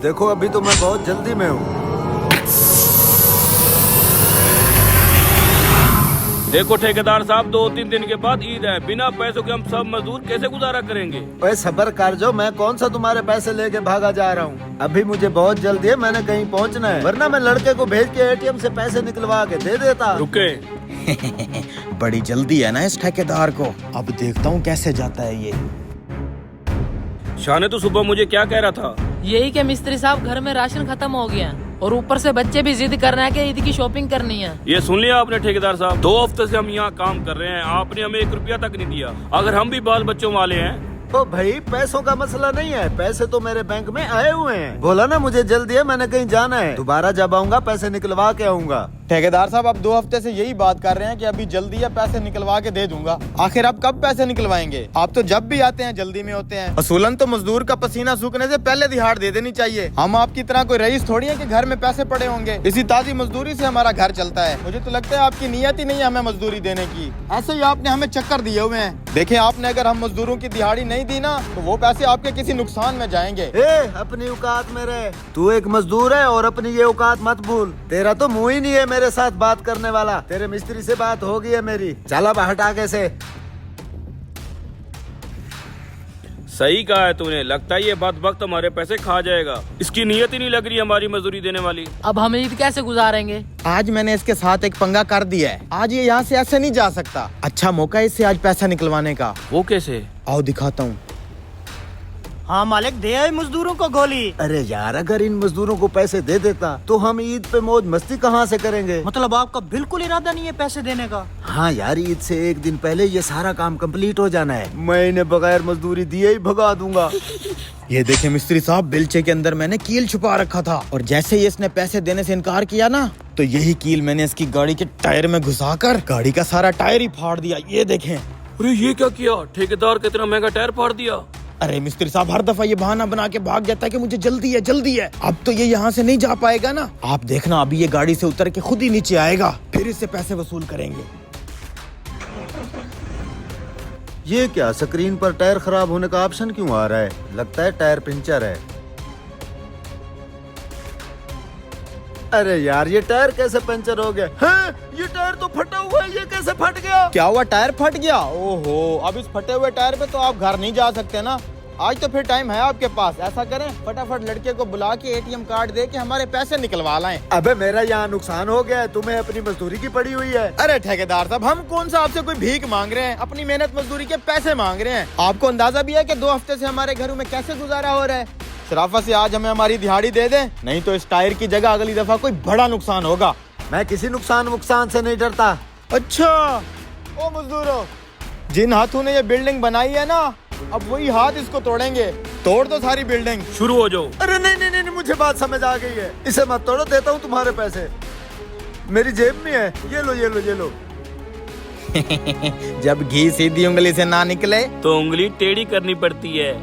देखो अभी तो मैं बहुत जल्दी में हूँ। देखो ठेकेदार साहब, 2-3 दिन के बाद ईद है। बिना पैसों के हम सब मजदूर कैसे गुजारा करेंगे? ओए सबर कर जो, मैं कौन सा तुम्हारे पैसे लेके भागा जा रहा हूँ। अभी मुझे बहुत जल्दी है, मैंने कहीं पहुँचना है, वरना मैं लड़के को भेज के एटीएम से पैसे निकलवा के दे देता। रुके। बड़ी जल्दी है ना इस ठेकेदार को। अब देखता हूँ कैसे जाता है ये। शाह ने तो सुबह मुझे क्या कह रहा था? यही कि मिस्त्री साहब घर में राशन खत्म हो गया और ऊपर से बच्चे भी जिद कर रहे हैं कि ईद की शॉपिंग करनी है। ये सुन लिया आपने ठेकेदार साहब? 2 हफ्ते से हम यहाँ काम कर रहे हैं, आपने हमें 1 रुपया तक नहीं दिया। अगर हम भी बाल बच्चों वाले हैं तो भाई पैसों का मसला नहीं है, पैसे तो मेरे बैंक में आए हुए हैं। बोला ना मुझे जल्दी है, मैंने कहीं जाना है, दोबारा जब आऊंगा पैसे निकलवा के आऊंगा। ठेकेदार साहब आप 2 हफ्ते से यही बात कर रहे हैं कि अभी जल्दी है, पैसे निकलवा के दे दूंगा। आखिर आप कब पैसे निकलवाएंगे? आप तो जब भी आते हैं जल्दी में होते हैं। असूलन तो मजदूर का पसीना सूखने से पहले दिहाड़ दे देनी चाहिए। हम आपकी तरह कोई रईस थोड़ी है कि घर में पैसे पड़े होंगे। इसी ताजी मजदूरी से हमारा घर चलता है। मुझे तो लगता है आपकी नीयत ही नहीं है हमें मजदूरी देने की। ऐसे ही आपने हमें चक्कर दिए हुए हैं। देखें आपने अगर हम मजदूरों की दिहाड़ी नहीं दी ना तो वो पैसे आपके किसी नुकसान में जाएंगे। अपनी औकात में रहे, तू एक मजदूर है और अपनी ये औकात मत भूल। तेरा तो मुंह ही नहीं है मेरे साथ बात करने वाला। तेरे मिस्त्री से बात हो गई है मेरी, चल अब हट आगे से। सही कहा है तूने, लगता है ये बात वक्त हमारे पैसे खा जाएगा। इसकी नीयत ही नहीं लग रही हमारी मजदूरी देने वाली। अब हम ईद कैसे गुजारेंगे? आज मैंने इसके साथ एक पंगा कर दिया है। आज ये यहाँ से ऐसे नहीं जा सकता। अच्छा मौका है इससे आज पैसा निकलवाने का। वो कैसे? आओ दिखाता हूँ। हाँ मालिक, दे आए मजदूरों को गोली। अरे यार अगर इन मजदूरों को पैसे दे देता तो हम ईद पे मौज मस्ती कहाँ से करेंगे। मतलब आपका बिल्कुल इरादा नहीं है पैसे देने का? हाँ यार, ईद से 1 दिन पहले ये सारा काम कंप्लीट हो जाना है। मैं इन्हें बगैर मजदूरी दिए ही भगा दूंगा। ये देखे मिस्त्री साहब, बेलचे के अंदर मैंने कील छुपा रखा था और जैसे ही इसने पैसे देने से इनकार किया ना तो यही कील मैंने इसकी गाड़ी के टायर में घुसाकर गाड़ी का सारा टायर ही फाड़ दिया। ये देखें। अरे ये क्या किया? ठेकेदार का इतना महंगा टायर फाड़ दिया। अरे मिस्त्री साहब हर दफा ये बहाना बना के भाग जाता है कि मुझे जल्दी है जल्दी है। अब तो ये यहाँ से नहीं जा पाएगा ना। आप देखना अभी ये गाड़ी से उतर के खुद ही नीचे आएगा, फिर इससे पैसे वसूल करेंगे। ये क्या, स्क्रीन पर टायर खराब होने का ऑप्शन क्यों आ रहा है? लगता है टायर पंचर है। अरे यार ये टायर कैसे पंचर हो गया? हाँ, ये टायर तो फटा हुआ है, ये कैसे फट गया? क्या हुआ, टायर फट गया? ओहो, अब इस फटे हुए टायर पे तो आप घर नहीं जा सकते ना। आज तो फिर टाइम है आपके पास। ऐसा करें फटाफट लड़के को बुला के एटीएम कार्ड दे के हमारे पैसे निकलवा लाएं। अबे मेरा यहाँ नुकसान हो गया है, तुम्हें अपनी मजदूरी की पड़ी हुई है। अरे ठेकेदार साहब, हम कौन सा आपसे कोई भीख मांग रहे हैं? अपनी मेहनत मजदूरी के पैसे मांग रहे हैं। आपको अंदाजा भी है कि 2 हफ्ते से हमारे घरों में कैसे गुजारा हो रहा है। शराफत से आज हमें हमारी दिहाड़ी दे दे, नहीं तो इस टायर की जगह अगली दफा कोई बड़ा नुकसान होगा। मैं किसी नुकसान से नहीं डरता। अच्छा ओ मजदूरों, जिन हाथों ने ये बिल्डिंग बनाई है ना, अब वही हाथ इसको तोड़ेंगे। तोड़ दो सारी बिल्डिंग। शुरू हो जाओ। अरे नहीं नहीं नहीं, मुझे बात समझ आ गई है। इसे मत तोड़ो, देता हूँ तुम्हारे पैसे, मेरी जेब में है। ये लो ये लो ये लो। जब घी सीधी उंगली से ना निकले तो उंगली टेढ़ी करनी पड़ती है।